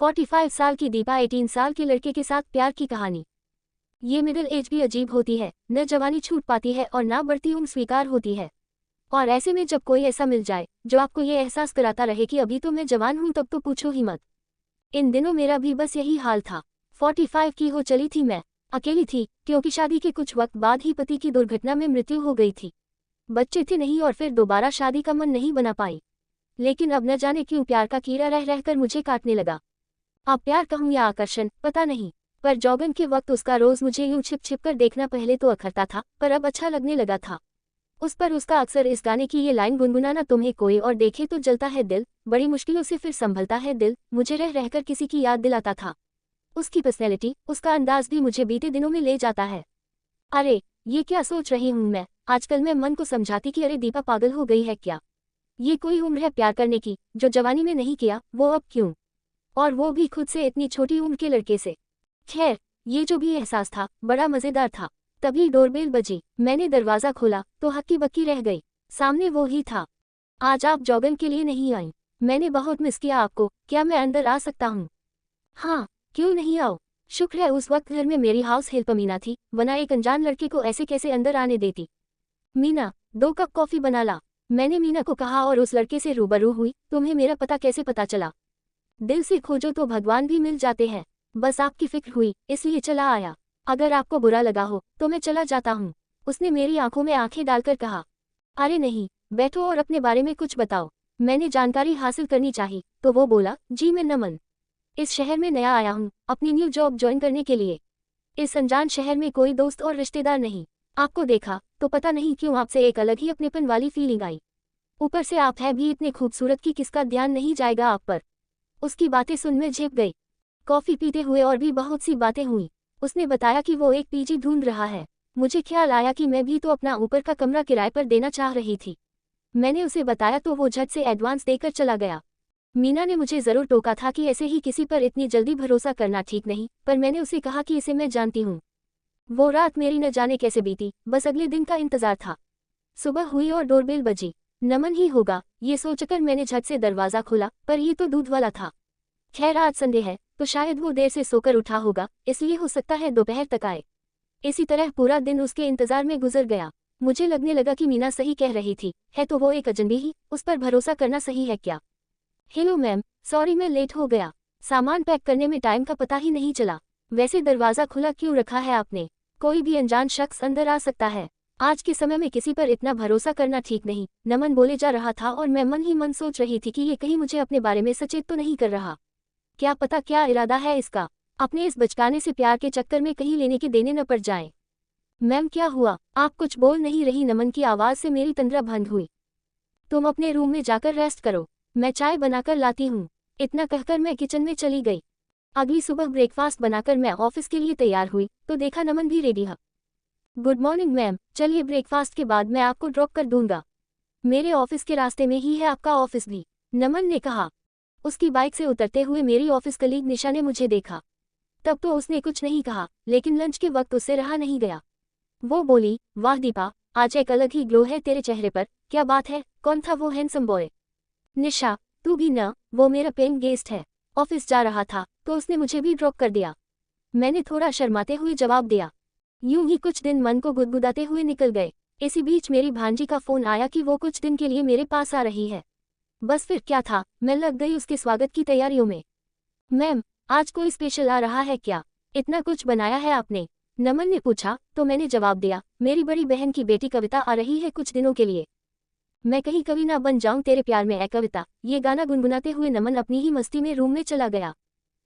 45 साल की दीपा 18 साल के लड़के के साथ प्यार की कहानी। ये मिडिल एज भी अजीब होती है, न जवानी छूट पाती है और ना बढ़ती उम्र स्वीकार होती है। और ऐसे में जब कोई ऐसा मिल जाए जो आपको ये एहसास कराता रहे कि अभी तो मैं जवान हूं, तब तो पूछो ही मत। इन दिनों मेरा भी बस यही हाल था। 45 की हो चली थी मैं। अकेली थी, क्योंकि शादी के कुछ वक्त बाद ही पति की दुर्घटना में मृत्यु हो गई थी। बच्चे थे नहीं और फिर दोबारा शादी का मन नहीं बना पाई। लेकिन अब न जाने क्यों प्यार का कीड़ा रह रहकर मुझे काटने लगा। अब प्यार कहूँ या आकर्षण पता नहीं, पर जौगन के वक्त उसका रोज मुझे यूं छिप छिप कर देखना पहले तो अखरता था, पर अब अच्छा लगने लगा था। उस पर उसका अक्सर इस गाने की ये लाइन गुनगुनाना, तुम्हें कोई और देखे तो जलता है दिल, बड़ी मुश्किलों से फिर संभलता है दिल, मुझे रह रहकर किसी की याद दिलाता था। उसकी पर्सनैलिटी, उसका अंदाज भी मुझे बीते दिनों में ले जाता है। अरे ये क्या सोच रही हूँ मैं, आजकल मैं मन को समझाती कि अरे दीपा पागल हो गई है क्या। ये कोई उम्र है प्यार करने की, जो जवानी में नहीं किया वो अब क्यों, और वो भी खुद से इतनी छोटी उम्र के लड़के से। खैर, ये जो भी एहसास था बड़ा मजेदार था। तभी डोरबेल बजी, मैंने दरवाजा खोला तो हक्की बक्की रह गई। सामने वो ही था। आज आप जॉगिंग के लिए नहीं आई? मैंने बहुत मिस किया आपको, क्या मैं अंदर आ सकता हूँ? हाँ, क्यों नहीं आओ। शुक्र है उस वक्त घर में मेरी हाउस हेल्प मीना थी, वरना एक अनजान लड़के को ऐसे कैसे अंदर आने देती। मीना, 2 कप कॉफी बना ला, मैंने मीना को कहा और उस लड़के से रूबरू हुई। तुम्हें मेरा पता कैसे पता चला? दिल से खोजो तो भगवान भी मिल जाते हैं, बस आपकी फिक्र हुई इसलिए चला आया। अगर आपको बुरा लगा हो तो मैं चला जाता हूँ, उसने मेरी आंखों में आंखें डालकर कहा। अरे नहीं, बैठो और अपने बारे में कुछ बताओ, मैंने जानकारी हासिल करनी चाहिए। तो वो बोला, जी मैं नमन, इस शहर में नया आया हूँ अपनी न्यू जॉब ज्वाइन करने के लिए। इस अनजान शहर में कोई दोस्त और रिश्तेदार नहीं। आपको देखा तो पता नहीं क्यों आपसे एक अलग ही अपनेपन वाली फीलिंग आई। ऊपर से आप है भी इतने खूबसूरत कि किसका ध्यान नहीं जाएगा आप पर। उसकी बातें सुन में झेप गई। कॉफी पीते हुए और भी बहुत सी बातें हुई। उसने बताया कि वो एक पीजी ढूंढ रहा है। मुझे ख्याल आया कि मैं भी तो अपना ऊपर का कमरा किराए पर देना चाह रही थी। मैंने उसे बताया तो वो झट से एडवांस देकर चला गया। मीना ने मुझे जरूर टोका था कि ऐसे ही किसी पर इतनी जल्दी भरोसा करना ठीक नहीं, पर मैंने उसे कहा कि इसे मैं जानती हूँ। वो रात मेरी न जाने कैसे बीती, बस अगले दिन का इंतजार था। सुबह हुई और डोरबेल बजी। नमन ही होगा, ये सोचकर मैंने झट से दरवाजा खोला, पर ये तो दूध वाला था। खैर आज संडे है तो शायद वो देर से सोकर उठा होगा, इसलिए हो सकता है दोपहर तक आए। इसी तरह पूरा दिन उसके इंतजार में गुजर गया। मुझे लगने लगा कि मीना सही कह रही थी, है तो वो एक अजनबी ही, उस पर भरोसा करना सही है क्या? हेलो मैम, सॉरी मैं लेट हो गया, सामान पैक करने में टाइम का पता ही नहीं चला। वैसे दरवाजा खुला क्यों रखा है आपने? कोई भी अनजान शख्स अंदर आ सकता है, आज के समय में किसी पर इतना भरोसा करना ठीक नहीं। नमन बोले जा रहा था और मैं मन ही मन सोच रही थी कि ये कहीं मुझे अपने बारे में सचेत तो नहीं कर रहा। क्या पता क्या इरादा है इसका, अपने इस बचकाने से प्यार के चक्कर में कहीं लेने के देने न पड़ जाए। मैम क्या हुआ, आप कुछ बोल नहीं रही? नमन की आवाज़ से मेरी तंद्रा भंग हुई। तुम अपने रूम में जाकर रेस्ट करो, मैं चाय बनाकर लाती हूँ। इतना कहकर मैं किचन में चली गई। अगली सुबह ब्रेकफास्ट बनाकर मैं ऑफिस के लिए तैयार हुई तो देखा नमन भी रेडी है। गुड मॉर्निंग मैम, चलिए ब्रेकफास्ट के बाद मैं आपको ड्रॉप कर दूंगा। मेरे ऑफिस के रास्ते में ही है आपका ऑफिस भी, नमन ने कहा। उसकी बाइक से उतरते हुए मेरी ऑफिस कलीग निशा ने मुझे देखा। तब तो उसने कुछ नहीं कहा, लेकिन लंच के वक्त उससे रहा नहीं गया। वो बोली, वाह दीपा, आज एक अलग ही ग्लो है तेरे चेहरे पर, क्या बात है? कौन था वो हैंडसम बॉय? निशा, तू भी न, वो मेरा पेइंग गेस्ट है, ऑफिस जा रहा था तो उसने मुझे भी ड्रॉप कर दिया। मैंने थोड़ा शर्माते हुए जवाब दिया। यूं ही कुछ दिन मन को गुदगुदाते हुए निकल गए। इसी बीच मेरी भांजी का फोन आया कि वो कुछ दिन के लिए मेरे पास आ रही है। बस फिर क्या था, मैं लग गई उसके स्वागत की तैयारियों में। मैम, आज कोई स्पेशल आ रहा है क्या? इतना कुछ बनाया है आपने? नमन ने पूछा तो मैंने जवाब दिया, मेरी बड़ी बहन की बेटी कविता आ रही है कुछ दिनों के लिए। मैं कहीं कभी ना बन जाऊं तेरे प्यार में ए कविता। ये गाना गुनगुनाते हुए नमन अपनी ही मस्ती में रूम में चला गया।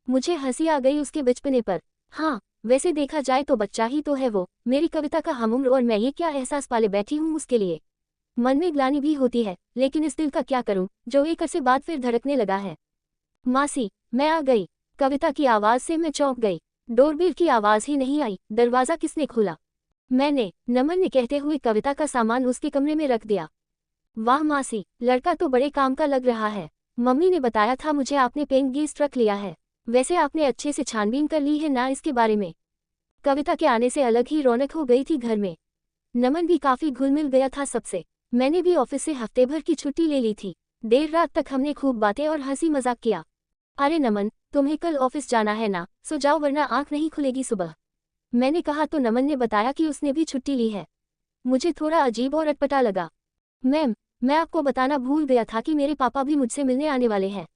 मुझे हंसी आ गई उसके बचपने पर। हाँ, वैसे देखा जाए तो बच्चा ही तो है वो, मेरी कविता का हमउम्र, और मैं ये क्या एहसास पाले बैठी हूँ उसके लिए। मन में ग्लानि भी होती है, लेकिन इस दिल का क्या करूं जो एक अरसे बाद फिर धड़कने लगा है। मासी, मैं आ गई, कविता की आवाज से मैं चौंक गई। डोरबेल की आवाज ही नहीं आई, दरवाजा किसने खोला? मैंने, नमन ने कहते हुए कविता का सामान उसके कमरे में रख दिया। वाह मासी, लड़का तो बड़े काम का लग रहा है। मम्मी ने बताया था मुझे आपने पेइंग गेस्ट रख लिया है। वैसे आपने अच्छे से छानबीन कर ली है ना इसके बारे में? कविता के आने से अलग ही रौनक हो गई थी घर में। नमन भी काफी घुल मिल गया था सबसे। मैंने भी ऑफिस से हफ्ते भर की छुट्टी ले ली थी। देर रात तक हमने खूब बातें और हंसी मजाक किया। अरे नमन, तुम्हें कल ऑफिस जाना है ना, सो जाओ वरना आंख नहीं खुलेगी सुबह। मैंने कहा तो नमन ने बताया कि उसने भी छुट्टी ली है। मुझे थोड़ा अजीब और अटपटा लगा। मैम, मैं आपको बताना भूल गया था कि मेरे पापा भी मुझसे मिलने आने वाले हैं।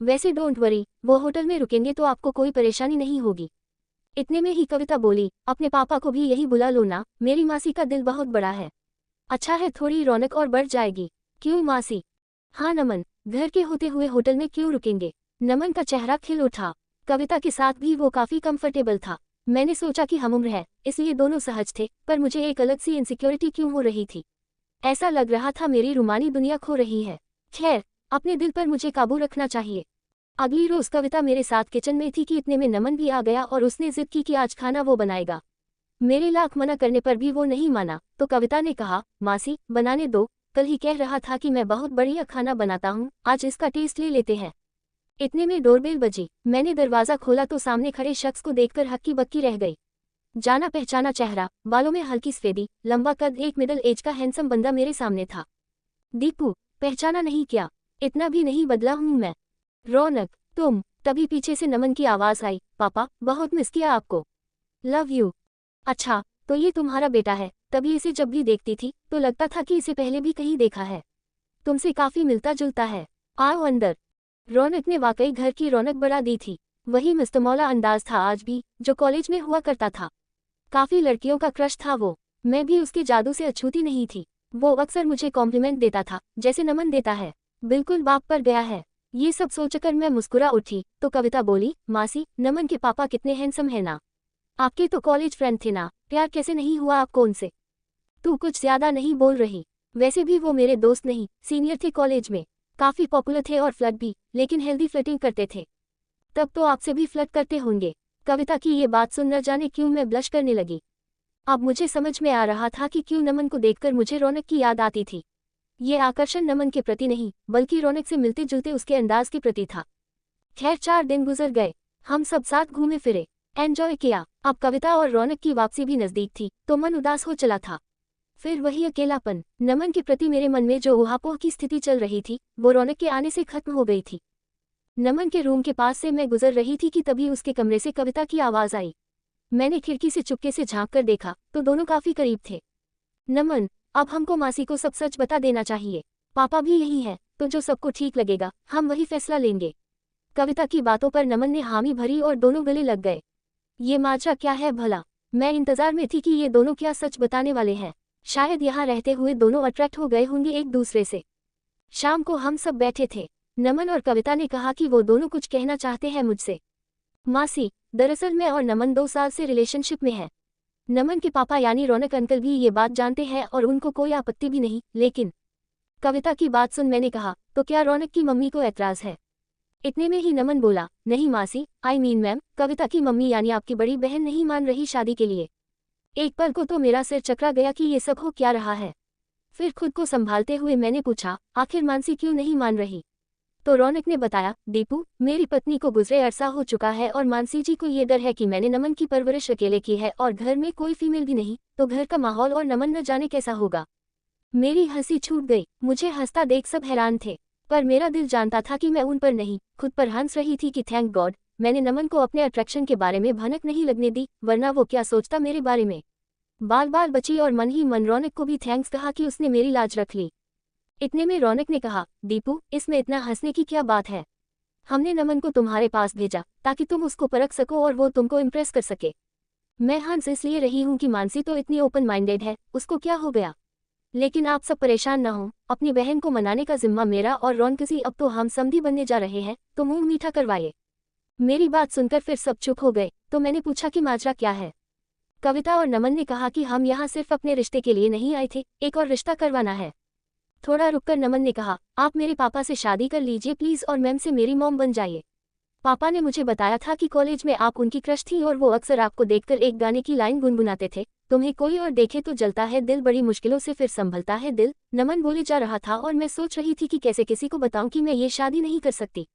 वैसे डोंट वरी, वो होटल में रुकेंगे तो आपको कोई परेशानी नहीं होगी। इतने में ही कविता बोली, अपने पापा को भी यही बुला लो ना, मेरी मासी का दिल बहुत बड़ा है। अच्छा है, थोड़ी रौनक और बढ़ जाएगी। क्यों मासी? हाँ नमन, घर के होते हुए होटल में क्यों रुकेंगे? नमन का चेहरा खिल उठा। कविता के साथ भी वो काफी कंफर्टेबल था। मैंने सोचा कि हम उम्र है, इसलिए दोनों सहज थे, पर मुझे एक अलग सी इनसिक्योरिटी क्यों हो रही थी। ऐसा लग रहा था मेरी रूमानी दुनिया खो रही है। खैर, अपने दिल पर मुझे काबू रखना चाहिए। अगली रोज कविता मेरे साथ किचन में थी कि इतने में नमन भी आ गया और उसने जिद की कि आज खाना वो बनाएगा। मेरे लाख मना करने पर भी वो नहीं माना, तो कविता ने कहा, मासी बनाने दो, कल ही कह रहा था कि मैं बहुत बढ़िया खाना बनाता हूँ, आज इसका टेस्ट ले लेते हैं। इतने में डोरबेल बजी। मैंने दरवाजा खोला तो सामने खड़े शख्स को देखकर हक्की बक्की रह गई। जाना पहचाना चेहरा, बालों में हल्की सफेदी, लंबा कद, एक मिडिल एज का हैंडसम बंदा मेरे सामने था। दीपू, पहचाना नहीं क्या? इतना भी नहीं बदला हूँ मैं। रौनक, तुम? तभी पीछे से नमन की आवाज आई, पापा बहुत मिस किया आपको। Love you. अच्छा, तो ये तुम्हारा बेटा है? तभी इसे जब भी देखती थी तो लगता था कि इसे पहले भी कहीं देखा है। तुमसे काफी मिलता जुलता है। आओ अंदर। रौनक ने वाकई घर की रौनक बढ़ा दी थी। वही मस्तमौला अंदाज था आज भी, जो कॉलेज में हुआ करता था। काफी लड़कियों का क्रश था वो। मैं भी उसके जादू से अछूती नहीं थी। वो अक्सर मुझे कॉम्प्लीमेंट देता था, जैसे नमन देता है। बिल्कुल बाप पर गया है। ये सब सोचकर मैं मुस्कुरा उठी तो कविता बोली, मासी नमन के पापा कितने हैंडसम है ना। आपके तो कॉलेज फ्रेंड थे ना, प्यार कैसे नहीं हुआ आपको उनसे? तू कुछ ज्यादा नहीं बोल रही? वैसे भी वो मेरे दोस्त नहीं, सीनियर थे कॉलेज में। काफी पॉपुलर थे और फ्लर्ट भी, लेकिन हेल्दी फ्लर्टिंग करते थे। तब तो आपसे भी फ्लर्ट करते होंगे। कविता की ये बात सुन न जाने क्यों मैं ब्लश करने लगी। अब मुझे समझ में आ रहा था कि क्यों नमन को देखकर मुझे रौनक की याद आती थी। ये आकर्षण नमन के प्रति नहीं, बल्कि रौनक से मिलते जुलते उसके अंदाज के प्रति था। खैर 4 दिन गुजर गए। हम सब साथ घूमे फिरे, एंजॉय किया। अब कविता और रौनक की वापसी भी नजदीक थी तो मन उदास हो चला था। फिर वही अकेलापन। नमन के प्रति मेरे मन में जो ऊहापोह की स्थिति चल रही थी, वो रौनक के आने से खत्म हो गई थी। नमन के रूम के पास से मैं गुजर रही थी कि तभी उसके कमरे से कविता की आवाज आई। मैंने खिड़की से चुपके से झांक कर देखा तो दोनों काफी करीब थे। नमन, अब हमको मासी को सब सच बता देना चाहिए। पापा भी यही है, तो जो सबको ठीक लगेगा हम वही फैसला लेंगे। कविता की बातों पर नमन ने हामी भरी और दोनों गले लग गए। ये माजरा क्या है भला? मैं इंतजार में थी कि ये दोनों क्या सच बताने वाले हैं। शायद यहाँ रहते हुए दोनों अट्रैक्ट हो गए होंगे एक दूसरे से। शाम को हम सब बैठे थे। नमन और कविता ने कहा कि वो दोनों कुछ कहना चाहते हैं मुझसे। मासी, दरअसल मैं और नमन 2 साल से रिलेशनशिप में है। नमन के पापा यानी रौनक अंकल भी ये बात जानते हैं और उनको कोई आपत्ति भी नहीं, लेकिन कविता की बात सुन मैंने कहा, तो क्या रौनक की मम्मी को ऐतराज है? इतने में ही नमन बोला, नहीं मासी, आई मीन मैम, कविता की मम्मी यानी आपकी बड़ी बहन नहीं मान रही शादी के लिए। एक पल को तो मेरा सिर चकरा गया कि ये सब हो क्या रहा है। फिर खुद को संभालते हुए मैंने पूछा, आखिर मानसी क्यों नहीं मान रही? तो रौनक ने बताया, दीपू, मेरी पत्नी को गुजरे अरसा हो चुका है और मानसी जी को ये डर है कि मैंने नमन की परवरिश अकेले की है और घर में कोई फीमेल भी नहीं, तो घर का माहौल और नमन न जाने कैसा होगा। मेरी हंसी छूट गई। मुझे हंसता देख सब हैरान थे, पर मेरा दिल जानता था कि मैं उन पर नहीं, खुद पर हंस रही थी कि थैंक गॉड मैंने नमन को अपने अट्रैक्शन के बारे में भनक नहीं लगने दी, वरना वो क्या सोचता मेरे बारे में। बाल बाल बची और मन ही मन रौनक को भी थैंक्स कहा कि उसने मेरी लाज रख ली। इतने में रौनक ने कहा, दीपू, इसमें इतना हंसने की क्या बात है? हमने नमन को तुम्हारे पास भेजा ताकि तुम उसको परख सको और वो तुमको इम्प्रेस कर सके। मैं हंस इसलिए रही हूँ कि मानसी तो इतनी ओपन माइंडेड है, उसको क्या हो गया। लेकिन आप सब परेशान ना हो, अपनी बहन को मनाने का जिम्मा मेरा और रौनक जी अब तो हम समधी बनने जा रहे हैं, तो मुंह मीठा करवाइए। मेरी बात सुनकर फिर सब चुप हो गए, तो मैंने पूछा कि माजरा क्या है। कविता और नमन ने कहा कि हम यहाँ सिर्फ अपने रिश्ते के लिए नहीं आए थे, एक और रिश्ता करवाना है। थोड़ा रुककर नमन ने कहा, आप मेरे पापा से शादी कर लीजिए प्लीज और मैम से मेरी मॉम बन जाइए। पापा ने मुझे बताया था कि कॉलेज में आप उनकी क्रश थी और वो अक्सर आपको देखकर एक गाने की लाइन गुनगुनाते थे, तुम्हें कोई और देखे तो जलता है दिल, बड़ी मुश्किलों से फिर संभलता है दिल। नमन बोले जा रहा था और मैं सोच रही थी कि कैसे किसी को बताऊं कि मैं ये शादी नहीं कर सकती।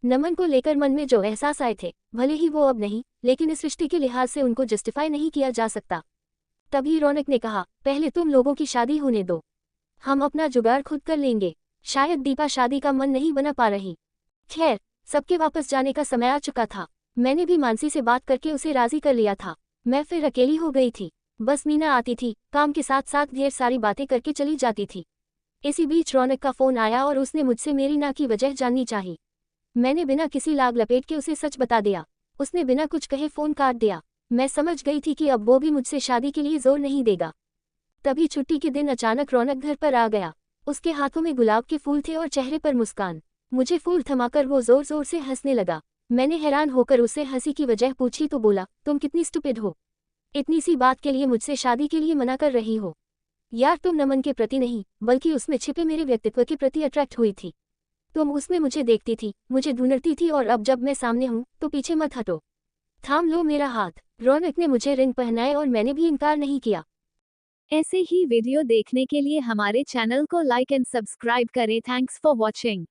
नमन को लेकर मन में जो एहसास आए थे, भले ही वो अब नहीं, लेकिन इस रिश्ते के लिहाज से उनको जस्टिफाई नहीं किया जा सकता। तभी रौनक ने कहा, पहले तुम लोगों की शादी होने दो, हम अपना जुगाड़ खुद कर लेंगे। शायद दीपा शादी का मन नहीं बना पा रही। खैर, सबके वापस जाने का समय आ चुका था। मैंने भी मानसी से बात करके उसे राजी कर लिया था। मैं फिर अकेली हो गई थी। बस मीना आती थी, काम के साथ साथ ढेर सारी बातें करके चली जाती थी। इसी बीच रौनक का फोन आया और उसने मुझसे मेरी ना की वजह जाननी चाही। मैंने बिना किसी लाग लपेट के उसे सच बता दिया। उसने बिना कुछ कहे फोन काट दिया। मैं समझ गई थी कि अब वो भी मुझसे शादी के लिए जोर नहीं देगा। तभी छुट्टी के दिन अचानक रौनक घर पर आ गया। उसके हाथों में गुलाब के फूल थे और चेहरे पर मुस्कान। मुझे फूल थमाकर वो जोर जोर से हंसने लगा। मैंने हैरान होकर उससे हंसी की वजह पूछी तो बोला, तुम कितनी स्टूपिड हो, इतनी सी बात के लिए मुझसे शादी के लिए मना कर रही हो। यार तुम नमन के प्रति नहीं बल्कि उसमें छिपे मेरे व्यक्तित्व के प्रति अट्रैक्ट हुई थी। तुम उसमें मुझे देखती थी, मुझे ढूंढती थी और अब जब मैं सामने हूँ तो पीछे मत हटो, थाम लो मेरा हाथ। रौनक ने मुझे रिंग पहनाए और मैंने भी इनकार नहीं किया। ऐसे ही वीडियो देखने के लिए हमारे चैनल को लाइक एंड सब्सक्राइब करें। Thanks for watching.